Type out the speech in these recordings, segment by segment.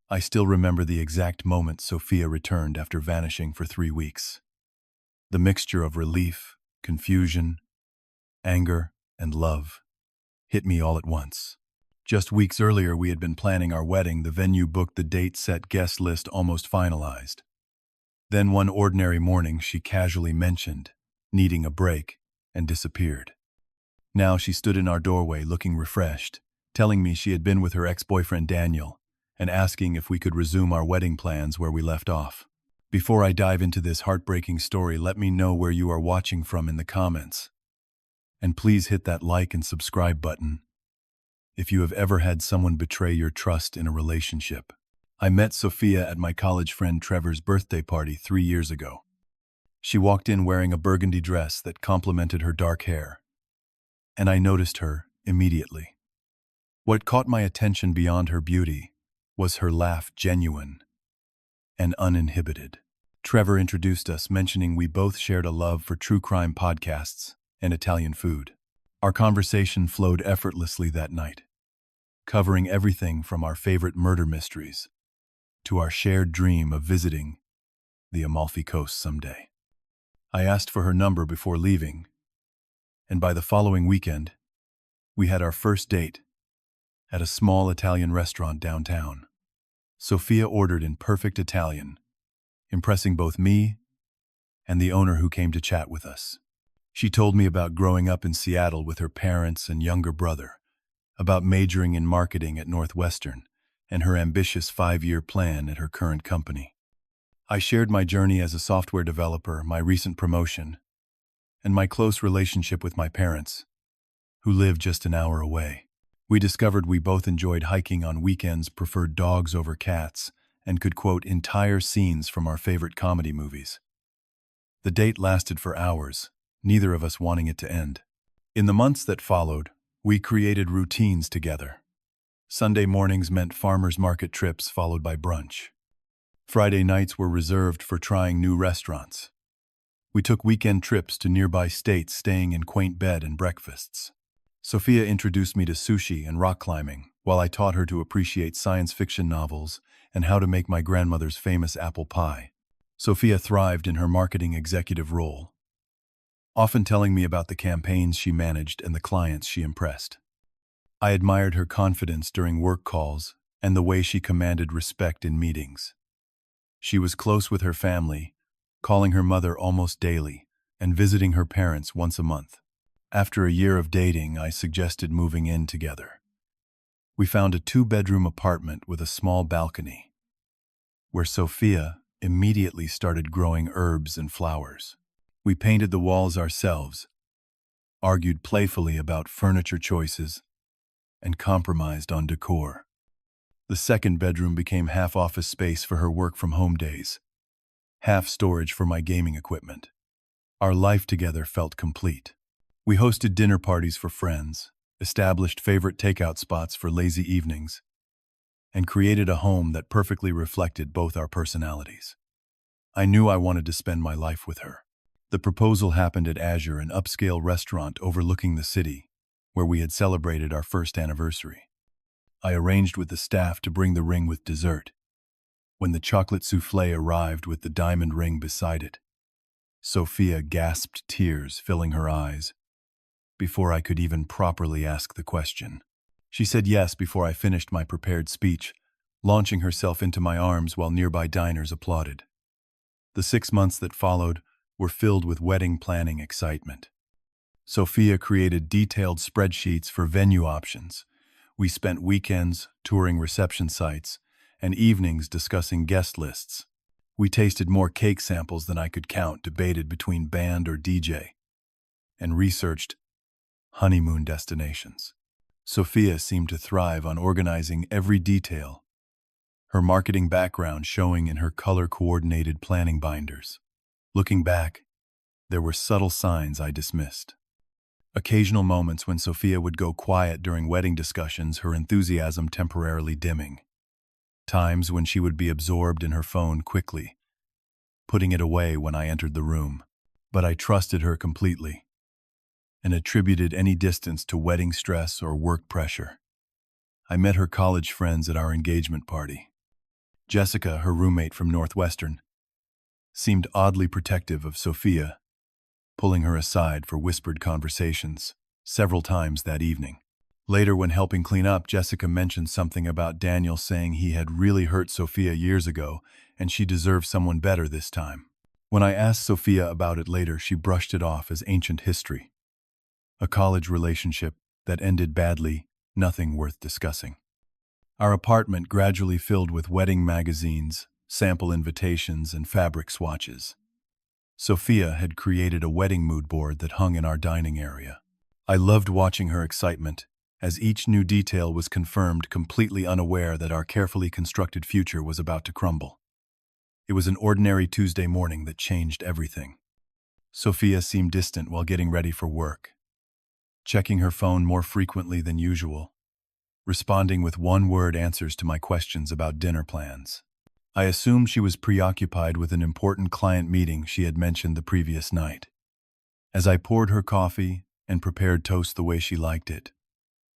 I still remember the exact moment Sophia returned after vanishing for 3 weeks. The mixture of relief, confusion, anger, and love hit me all at once. Just weeks earlier, we had been planning our wedding, the venue booked, the date set, guest list almost finalized. Then one ordinary morning, she casually mentioned needing a break and disappeared. Now she stood in our doorway looking refreshed, telling me she had been with her ex-boyfriend Daniel and asking if we could resume our wedding plans where we left off. Before I dive into this heartbreaking story, let me know where you are watching from in the comments. And please hit that like and subscribe button if you have ever had someone betray your trust in a relationship. I met Sophia at my college friend Trevor's birthday party 3 years ago. She walked in wearing a burgundy dress that complemented her dark hair, and I noticed her immediately. What caught my attention beyond her beauty was her laugh, genuine and uninhibited. Trevor introduced us, mentioning we both shared a love for true crime podcasts and Italian food. Our conversation flowed effortlessly that night, covering everything from our favorite murder mysteries to our shared dream of visiting the Amalfi Coast someday. I asked for her number before leaving, and by the following weekend, we had our first date at a small Italian restaurant downtown. Sophia ordered in perfect Italian, impressing both me and the owner who came to chat with us. She told me about growing up in Seattle with her parents and younger brother, about majoring in marketing at Northwestern, and her ambitious 5-year plan at her current company. I shared my journey as a software developer, my recent promotion, and my close relationship with my parents, who live just an hour away. We discovered we both enjoyed hiking on weekends, preferred dogs over cats, and could quote entire scenes from our favorite comedy movies. The date lasted for hours, neither of us wanting it to end. In the months that followed, we created routines together. Sunday mornings meant farmers market trips followed by brunch. Friday nights were reserved for trying new restaurants. We took weekend trips to nearby states, staying in quaint bed and breakfasts. Sophia introduced me to sushi and rock climbing, while I taught her to appreciate science fiction novels and how to make my grandmother's famous apple pie. Sophia thrived in her marketing executive role, often telling me about the campaigns she managed and the clients she impressed. I admired her confidence during work calls and the way she commanded respect in meetings. She was close with her family, calling her mother almost daily and visiting her parents once a month. After a year of dating, I suggested moving in together. We found a 2-bedroom apartment with a small balcony, where Sophia immediately started growing herbs and flowers. We painted the walls ourselves, argued playfully about furniture choices, and compromised on decor. The 2nd bedroom became half office space for her work-from-home days, half storage for my gaming equipment. Our life together felt complete. We hosted dinner parties for friends, established favorite takeout spots for lazy evenings, and created a home that perfectly reflected both our personalities. I knew I wanted to spend my life with her. The proposal happened at Azure, an upscale restaurant overlooking the city, where we had celebrated our first anniversary. I arranged with the staff to bring the ring with dessert. When the chocolate souffle arrived with the diamond ring beside it, Sophia gasped, tears filling her eyes, before I could even properly ask the question. She said yes before I finished my prepared speech, launching herself into my arms while nearby diners applauded. The 6 months that followed were filled with wedding planning excitement. Sophia created detailed spreadsheets for venue options. We spent weekends touring reception sites and evenings discussing guest lists. We tasted more cake samples than I could count, debated between band or DJ, and researched honeymoon destinations. Sophia seemed to thrive on organizing every detail, her marketing background showing in her color-coordinated planning binders. Looking back, there were subtle signs I dismissed. Occasional moments when Sophia would go quiet during wedding discussions, her enthusiasm temporarily dimming. Times when she would be absorbed in her phone quickly, putting it away when I entered the room. But I trusted her completely and attributed any distance to wedding stress or work pressure. I met her college friends at our engagement party. Jessica, her roommate from Northwestern, seemed oddly protective of Sophia, pulling her aside for whispered conversations several times that evening. Later, when helping clean up, Jessica mentioned something about Daniel saying he had really hurt Sophia years ago and she deserved someone better this time. When I asked Sophia about it later, she brushed it off as ancient history. A college relationship that ended badly, nothing worth discussing. Our apartment gradually filled with wedding magazines, sample invitations, and fabric swatches. Sophia had created a wedding mood board that hung in our dining area. I loved watching her excitement, as each new detail was confirmed, completely unaware that our carefully constructed future was about to crumble. It was an ordinary Tuesday morning that changed everything. Sophia seemed distant while getting ready for work, checking her phone more frequently than usual, responding with one-word answers to my questions about dinner plans. I assumed she was preoccupied with an important client meeting she had mentioned the previous night. As I poured her coffee and prepared toast the way she liked it,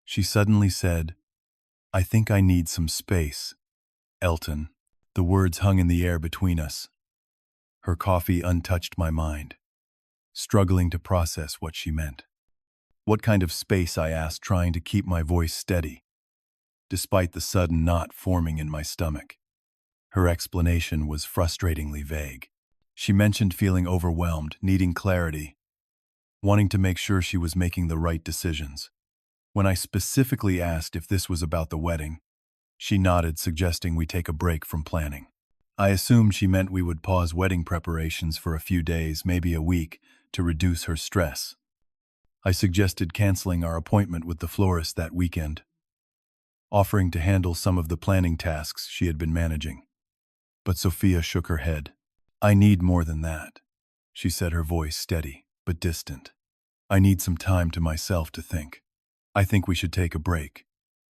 she suddenly said, "I think I need some space, Elton." The words hung in the air between us. Her coffee untouched my mind, struggling to process what she meant. "What kind of space?" I asked, trying to keep my voice steady, despite the sudden knot forming in my stomach. Her explanation was frustratingly vague. She mentioned feeling overwhelmed, needing clarity, wanting to make sure she was making the right decisions. When I specifically asked if this was about the wedding, she nodded, suggesting we take a break from planning. I assumed she meant we would pause wedding preparations for a few days, maybe a week, to reduce her stress. I suggested canceling our appointment with the florist that weekend, offering to handle some of the planning tasks she had been managing. But Sophia shook her head. "I need more than that," she said, her voice steady but distant. "I need some time to myself to think. I think we should take a break."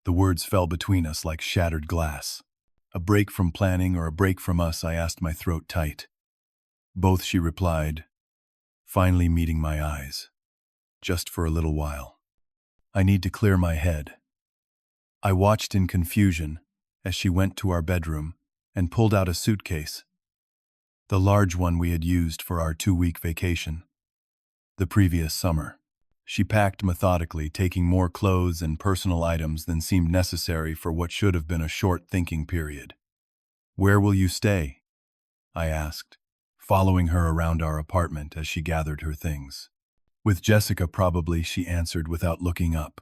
The words fell between us like shattered glass. "A break from planning or a break from us?" I asked, my throat tight. "Both," she replied, finally meeting my eyes. "Just for a little while. I need to clear my head." I watched in confusion as she went to our bedroom and pulled out a suitcase, the large one we had used for our 2-week vacation the previous summer. She packed methodically, taking more clothes and personal items than seemed necessary for what should have been a short thinking period. "Where will you stay?" I asked, following her around our apartment as she gathered her things. "With Jessica, probably," she answered without looking up.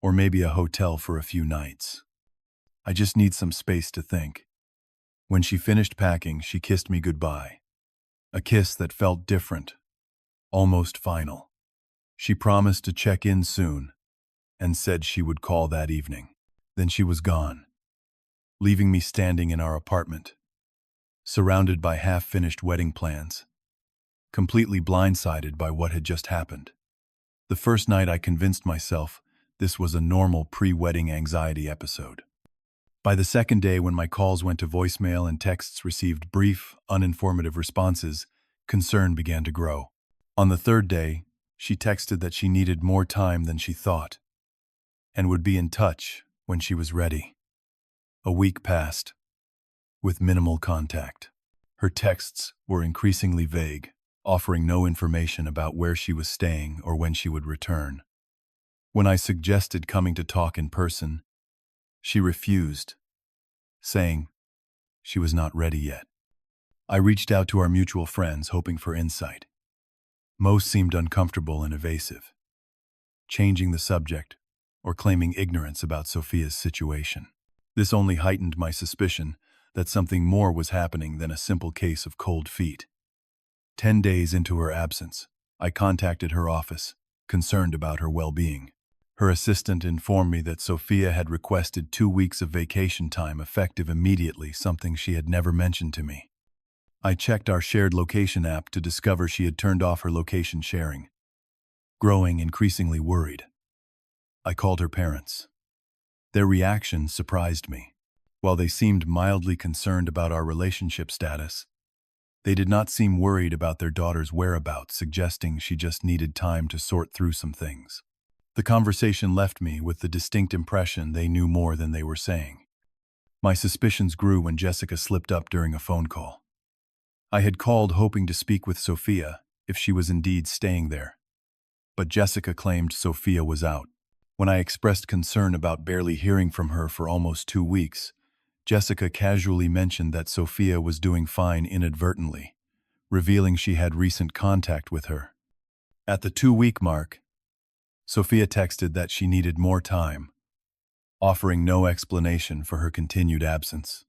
"Or maybe a hotel for a few nights. I just need some space to think." When she finished packing, she kissed me goodbye. A kiss that felt different, almost final. She promised to check in soon and said she would call that evening. Then she was gone, leaving me standing in our apartment, surrounded by half-finished wedding plans, completely blindsided by what had just happened. The first night I convinced myself this was a normal pre-wedding anxiety episode. By the second day, when my calls went to voicemail and texts received brief, uninformative responses, concern began to grow. On the third day, she texted that she needed more time than she thought and would be in touch when she was ready. A week passed, with minimal contact. Her texts were increasingly vague, offering no information about where she was staying or when she would return. When I suggested coming to talk in person, she refused, saying she was not ready yet. I reached out to our mutual friends, hoping for insight. Most seemed uncomfortable and evasive, changing the subject or claiming ignorance about Sophia's situation. This only heightened my suspicion that something more was happening than a simple case of cold feet. 10 days into her absence, I contacted her office, concerned about her well-being. Her assistant informed me that Sophia had requested 2 weeks of vacation time effective immediately, something she had never mentioned to me. I checked our shared location app to discover she had turned off her location sharing. Growing increasingly worried, I called her parents. Their reaction surprised me. While they seemed mildly concerned about our relationship status, they did not seem worried about their daughter's whereabouts, suggesting she just needed time to sort through some things. The conversation left me with the distinct impression they knew more than they were saying. My suspicions grew when Jessica slipped up during a phone call. I had called hoping to speak with Sophia, if she was indeed staying there. But Jessica claimed Sophia was out. When I expressed concern about barely hearing from her for almost 2 weeks, Jessica casually mentioned that Sophia was doing fine inadvertently, revealing she had recent contact with her. At the 2-week mark, Sophia texted that she needed more time, offering no explanation for her continued absence,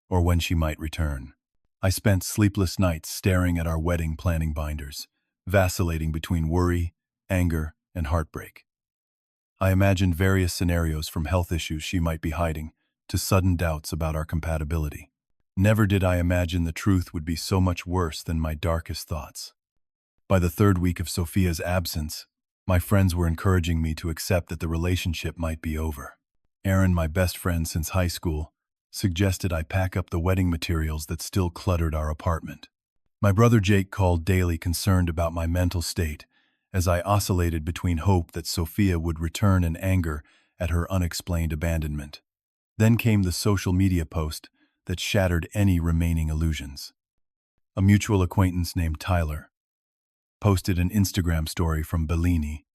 or when she might return. I spent sleepless nights staring at our wedding planning binders, vacillating between worry, anger, and heartbreak. I imagined various scenarios from health issues she might be hiding to sudden doubts about our compatibility. Never did I imagine the truth would be so much worse than my darkest thoughts. By the 3rd week of Sophia's absence, my friends were encouraging me to accept that the relationship might be over. Aaron, my best friend since high school, suggested I pack up the wedding materials that still cluttered our apartment. My brother Jake called daily, concerned about my mental state, as I oscillated between hope that Sophia would return and anger at her unexplained abandonment. Then came the social media post that shattered any remaining illusions. A mutual acquaintance named Tyler posted an Instagram story from Bellini,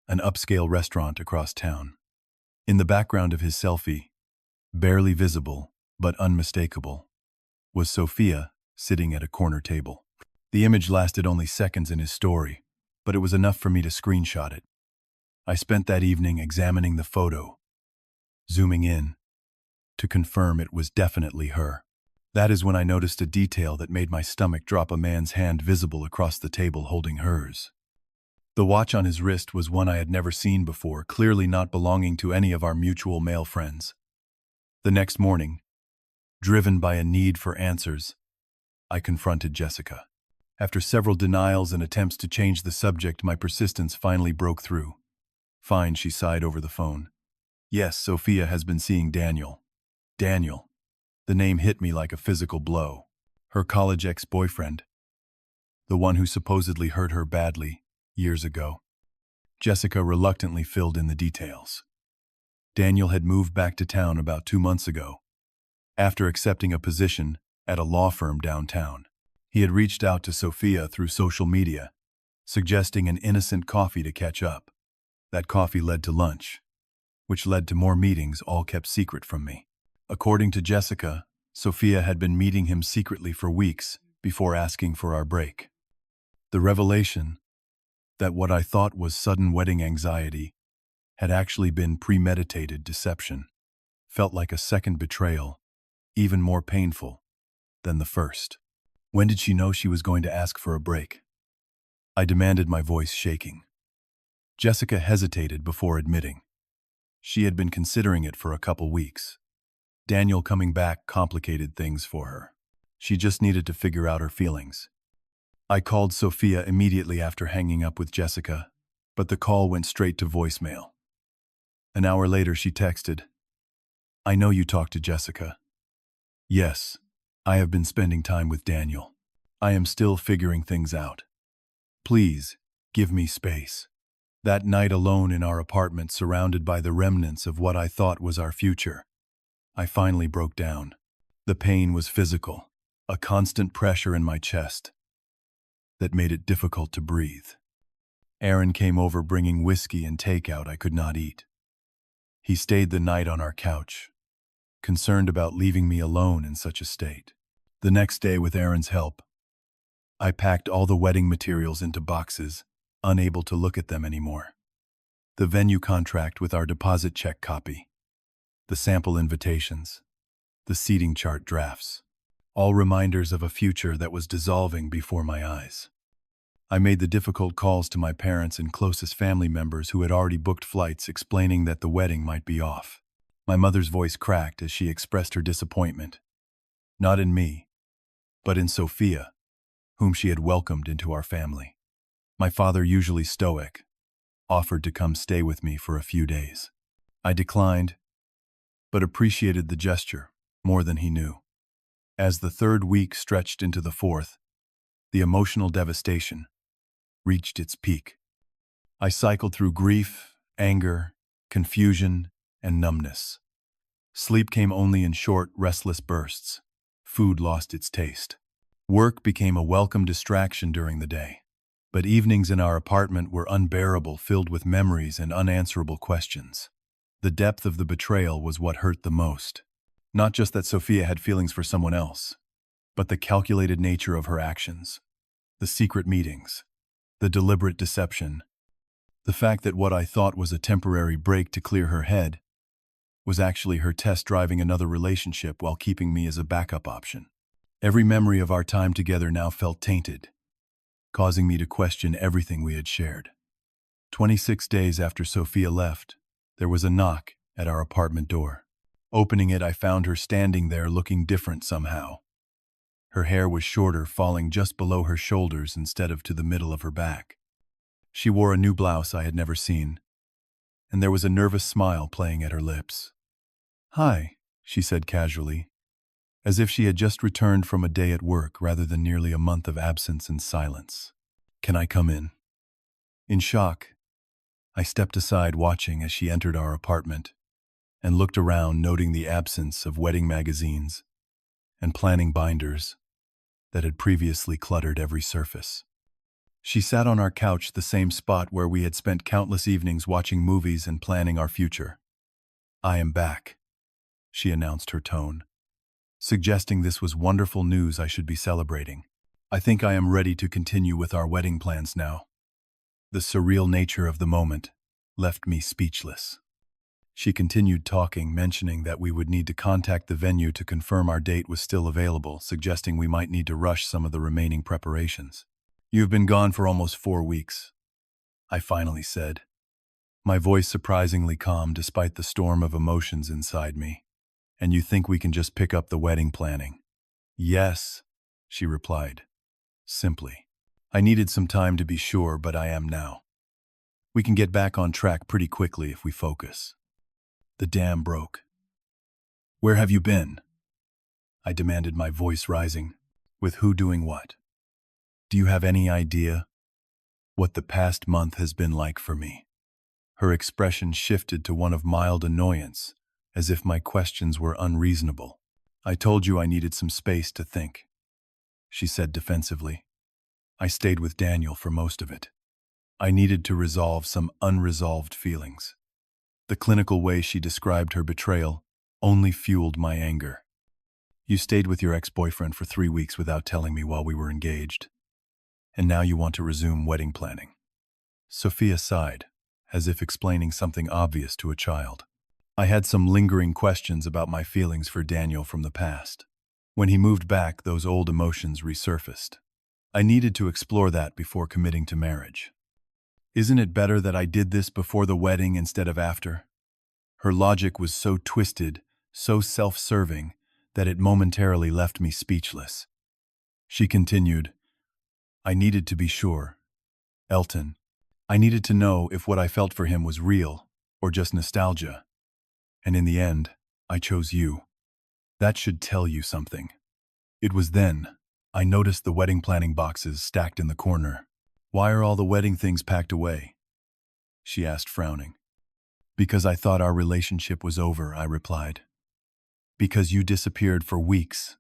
an upscale restaurant across town. In the background of his selfie, barely visible but unmistakable, was Sophia sitting at a corner table. The image lasted only seconds in his story, but it was enough for me to screenshot it. I spent that evening examining the photo, zooming in, to confirm it was definitely her. That is when I noticed a detail that made my stomach drop: a man's hand visible across the table holding hers. The watch on his wrist was one I had never seen before, clearly not belonging to any of our mutual male friends. The next morning, driven by a need for answers, I confronted Jessica. After several denials and attempts to change the subject, my persistence finally broke through. "Fine," she sighed over the phone. "Yes, Sophia has been seeing Daniel." Daniel. The name hit me like a physical blow. Her college ex-boyfriend. The one who supposedly hurt her badly years ago. Jessica reluctantly filled in the details. Daniel had moved back to town about 2 months ago, after accepting a position at a law firm downtown. He had reached out to Sophia through social media, suggesting an innocent coffee to catch up. That coffee led to lunch, which led to more meetings, all kept secret from me. According to Jessica, Sophia had been meeting him secretly for weeks before asking for our break. The revelation that what I thought was sudden wedding anxiety had actually been premeditated deception felt like a second betrayal, even more painful than the first. When did she know she was going to ask for a break? I demanded, my voice shaking. Jessica hesitated before admitting. She had been considering it for a couple weeks. Daniel coming back complicated things for her. She just needed to figure out her feelings. I called Sophia immediately after hanging up with Jessica, but the call went straight to voicemail. An hour later, she texted, "I know you talked to Jessica." "Yes, I have been spending time with Daniel. I am still figuring things out. Please, give me space." That night, alone in our apartment, surrounded by the remnants of what I thought was our future, I finally broke down. The pain was physical, a constant pressure in my chest that made it difficult to breathe. Aaron came over bringing whiskey and takeout I could not eat. He stayed the night on our couch, concerned about leaving me alone in such a state. The next day, with Aaron's help, I packed all the wedding materials into boxes, unable to look at them anymore. The venue contract with our deposit check copy, the sample invitations, the seating chart drafts, all reminders of a future that was dissolving before my eyes. I made the difficult calls to my parents and closest family members who had already booked flights, explaining that the wedding might be off. My mother's voice cracked as she expressed her disappointment, not in me, but in Sophia, whom she had welcomed into our family. My father, usually stoic, offered to come stay with me for a few days. I declined, but appreciated the gesture more than he knew. As the 3rd week stretched into the 4th, the emotional devastation reached its peak. I cycled through grief, anger, confusion, and numbness. Sleep came only in short, restless bursts. Food lost its taste. Work became a welcome distraction during the day. But evenings in our apartment were unbearable, filled with memories and unanswerable questions. The depth of the betrayal was what hurt the most. Not just that Sophia had feelings for someone else, but the calculated nature of her actions, the secret meetings, the deliberate deception, the fact that what I thought was a temporary break to clear her head was actually her test driving another relationship while keeping me as a backup option. Every memory of our time together now felt tainted, causing me to question everything we had shared. 26 days after Sophia left, there was a knock at our apartment door. Opening it, I found her standing there looking different somehow. Her hair was shorter, falling just below her shoulders instead of to the middle of her back. She wore a new blouse I had never seen, and there was a nervous smile playing at her lips. "Hi," she said casually, as if she had just returned from a day at work rather than nearly a month of absence and silence. "Can I come in?" In shock, I stepped aside, watching as she entered our apartment, and looked around, noting the absence of wedding magazines and planning binders that had previously cluttered every surface. She sat on our couch, the same spot where we had spent countless evenings watching movies and planning our future. "I am back," she announced, her tone suggesting this was wonderful news I should be celebrating. "I think I am ready to continue with our wedding plans now." The surreal nature of the moment left me speechless. She continued talking, mentioning that we would need to contact the venue to confirm our date was still available, suggesting we might need to rush some of the remaining preparations. "You've been gone for almost 4 weeks," I finally said, my voice surprisingly calm despite the storm of emotions inside me. "And you think we can just pick up the wedding planning?" "Yes," she replied, simply. "I needed some time to be sure, but I am now. We can get back on track pretty quickly if we focus." The dam broke. "Where have you been?" I demanded, my voice rising. "With who, doing what? Do you have any idea what the past month has been like for me?" Her expression shifted to one of mild annoyance, as if my questions were unreasonable. "I told you I needed some space to think," she said defensively. "I stayed with Daniel for most of it. I needed to resolve some unresolved feelings." The clinical way she described her betrayal only fueled my anger. "You stayed with your ex-boyfriend for 3 weeks without telling me while we were engaged. And now you want to resume wedding planning." Sophia sighed, as if explaining something obvious to a child. I had some lingering questions about my feelings for Daniel from the past. When he moved back, those old emotions resurfaced. I needed to explore that before committing to marriage. "Isn't it better that I did this before the wedding instead of after?" Her logic was so twisted, so self-serving, that it momentarily left me speechless. She continued, "I needed to be sure. Elton, I needed to know if what I felt for him was real or just nostalgia. And in the end, I chose you. That should tell you something." It was then I noticed the wedding planning boxes stacked in the corner. "Why are all the wedding things packed away?" she asked, frowning. "Because I thought our relationship was over," I replied. "Because you disappeared for weeks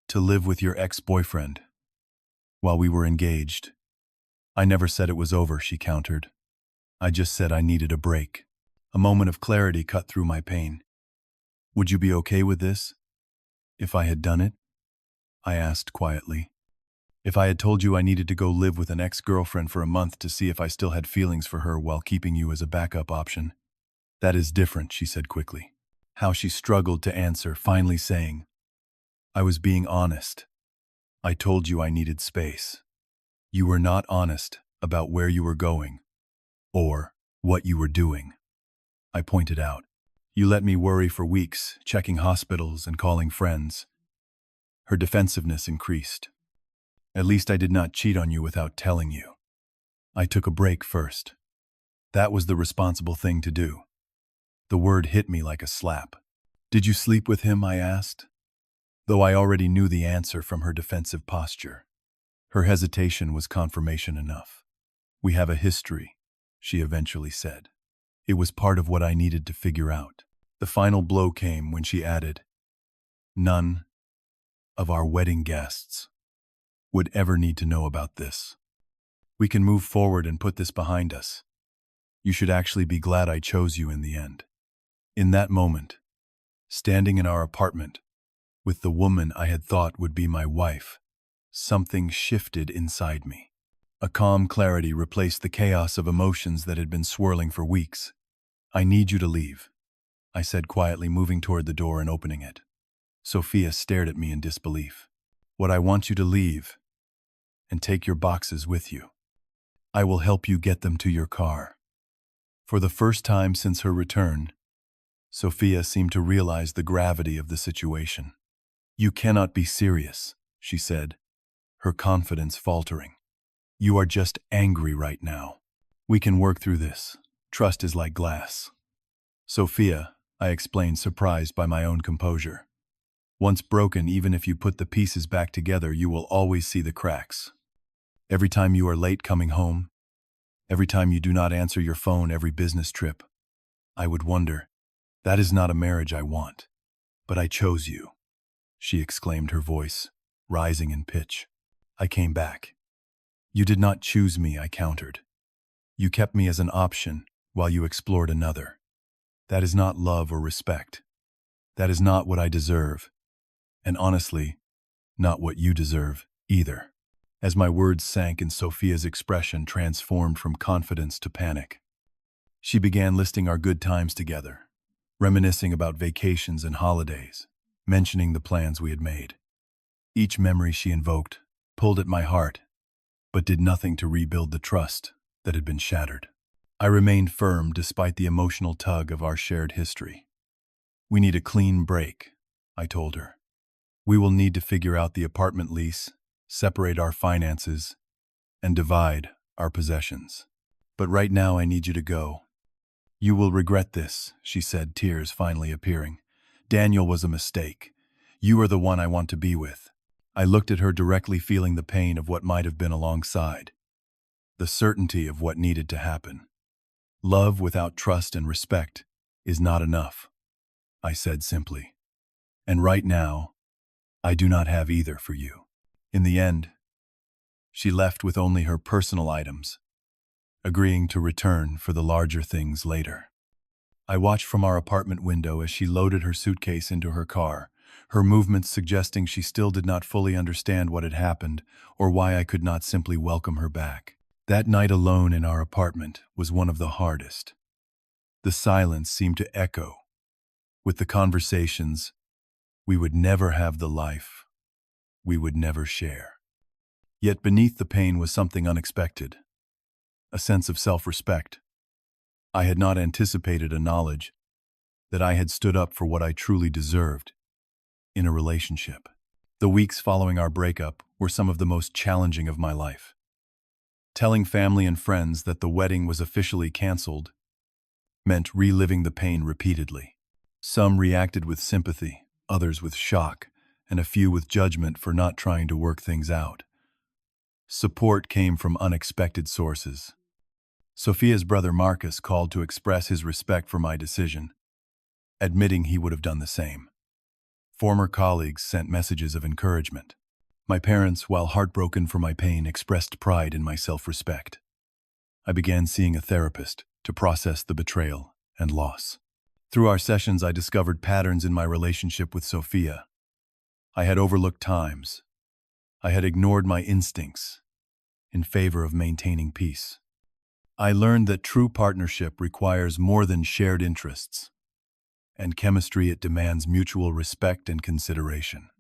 to live with your ex-boyfriend while we were engaged." "I never said it was over," she countered. "I just said I needed a break." A moment of clarity cut through my pain. "Would you be okay with this if I had done it?" I asked quietly. "If I had told you I needed to go live with an ex-girlfriend for a month to see if I still had feelings for her while keeping you as a backup option?" "That is different," she said quickly. How she struggled to answer, finally saying, "I was being honest. I told you I needed space. You were not honest about where you were going or what you were doing," I pointed out. "You let me worry for weeks, checking hospitals and calling friends." Her defensiveness increased. "At least I did not cheat on you without telling you. I took a break first. That was the responsible thing to do." The word hit me like a slap. "Did you sleep with him?" I asked, though I already knew the answer from her defensive posture. Her hesitation was confirmation enough. "We have a history," she eventually said. It was part of what I needed to figure out. The final blow came when she added, "None of our wedding guests would ever need to know about this. We can move forward and put this behind us. You should actually be glad I chose you in the end." In that moment, standing in our apartment with the woman I had thought would be my wife, something shifted inside me. A calm clarity replaced the chaos of emotions that had been swirling for weeks. "I need you to leave," I said quietly, moving toward the door and opening it. Sophia stared at me in disbelief. "What, I want you to leave and take your boxes with you. I will help you get them to your car." For the first time since her return, Sophia seemed to realize the gravity of the situation. "You cannot be serious," she said, her confidence faltering. "You are just angry right now. We can work through this. Trust is like glass." "Sophia," I explained, surprised by my own composure. "Once broken, even if you put the pieces back together, you will always see the cracks. Every time you are late coming home, every time you do not answer your phone every business trip, I would wonder, that is not a marriage I want. But I chose you," she exclaimed, her voice rising in pitch. "I came back." "You did not choose me," I countered. "You kept me as an option while you explored another. That is not love or respect. That is not what I deserve. And honestly, not what you deserve either." As my words sank in, Sophia's expression transformed from confidence to panic. She began listing our good times together, reminiscing about vacations and holidays, mentioning the plans we had made. Each memory she invoked pulled at my heart, but did nothing to rebuild the trust that had been shattered. I remained firm despite the emotional tug of our shared history. "We need a clean break," I told her. "We will need to figure out the apartment lease, separate our finances, and divide our possessions. But right now I need you to go. You will regret this," she said, tears finally appearing. "Daniel was a mistake. You are the one I want to be with." I looked at her directly, feeling the pain of what might have been alongside, the certainty of what needed to happen. "Love without trust and respect is not enough," I said simply. "And right now, I do not have either for you." In the end, she left with only her personal items, agreeing to return for the larger things later. I watched from our apartment window as she loaded her suitcase into her car, her movements suggesting she still did not fully understand what had happened or why I could not simply welcome her back. That night alone in our apartment was one of the hardest. The silence seemed to echo with the conversations we would never have, the life we would never share. Yet beneath the pain was something unexpected, a sense of self-respect. I had not anticipated a knowledge that I had stood up for what I truly deserved in a relationship. The weeks following our breakup were some of the most challenging of my life. Telling family and friends that the wedding was officially canceled meant reliving the pain repeatedly. Some reacted with sympathy, others with shock, and a few with judgment for not trying to work things out. Support came from unexpected sources. Sophia's brother Marcus called to express his respect for my decision, admitting he would have done the same. Former colleagues sent messages of encouragement. My parents, while heartbroken for my pain, expressed pride in my self-respect. I began seeing a therapist to process the betrayal and loss. Through our sessions, I discovered patterns in my relationship with Sophia. I had overlooked times. I had ignored my instincts in favor of maintaining peace. I learned that true partnership requires more than shared interests, and chemistry, it demands mutual respect and consideration.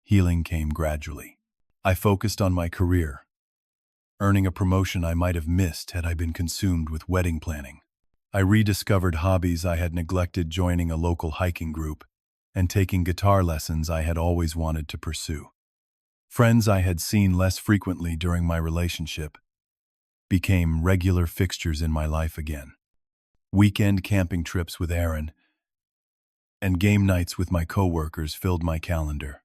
Healing came gradually. I focused on my career, earning a promotion I might have missed had I been consumed with wedding planning. I rediscovered hobbies I had neglected, joining a local hiking group and taking guitar lessons I had always wanted to pursue. Friends I had seen less frequently during my relationship became regular fixtures in my life again. Weekend camping trips with Aaron and game nights with my coworkers filled my calendar.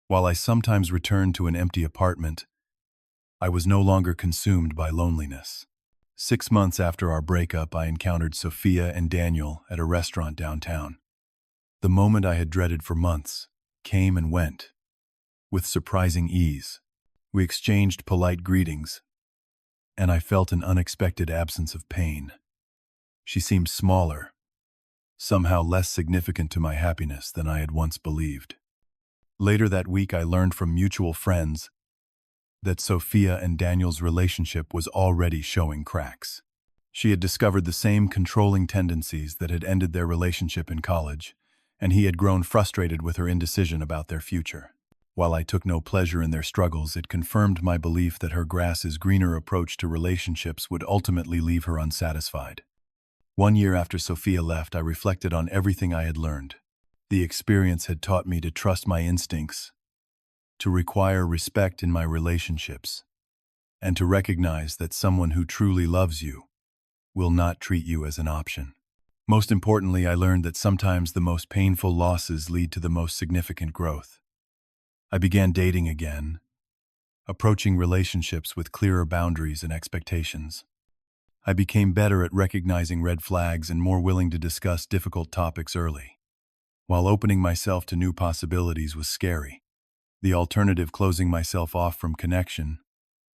While I sometimes returned to an empty apartment, I was no longer consumed by loneliness. 6 months after our breakup, I encountered Sophia and Daniel at a restaurant downtown. The moment I had dreaded for months came and went with surprising ease. We exchanged polite greetings, and I felt an unexpected absence of pain. She seemed smaller, somehow less significant to my happiness than I had once believed. Later that week, I learned from mutual friends that Sophia and Daniel's relationship was already showing cracks. She had discovered the same controlling tendencies that had ended their relationship in college, and he had grown frustrated with her indecision about their future. While I took no pleasure in their struggles, it confirmed my belief that her grass-is-greener approach to relationships would ultimately leave her unsatisfied. 1 year after Sophia left, I reflected on everything I had learned. The experience had taught me to trust my instincts, to require respect in my relationships, and to recognize that someone who truly loves you will not treat you as an option. Most importantly, I learned that sometimes the most painful losses lead to the most significant growth. I began dating again, approaching relationships with clearer boundaries and expectations. I became better at recognizing red flags and more willing to discuss difficult topics early. While opening myself to new possibilities was scary, the alternative, closing myself off from connection,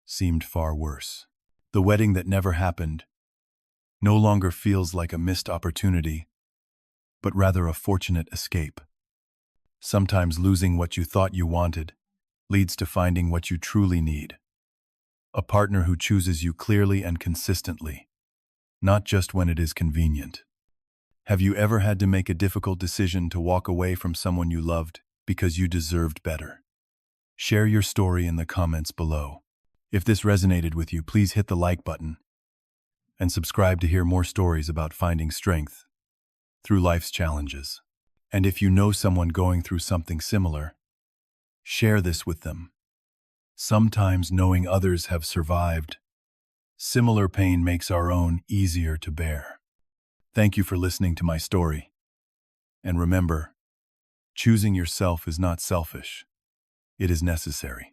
seemed far worse. The wedding that never happened no longer feels like a missed opportunity, but rather a fortunate escape. Sometimes losing what you thought you wanted leads to finding what you truly need. A partner who chooses you clearly and consistently, not just when it is convenient. Have you ever had to make a difficult decision to walk away from someone you loved because you deserved better? Share your story in the comments below. If this resonated with you, please hit the like button and subscribe to hear more stories about finding strength through life's challenges. And if you know someone going through something similar, share this with them. Sometimes knowing others have survived similar pain makes our own easier to bear. Thank you for listening to my story. And remember, choosing yourself is not selfish. It is necessary.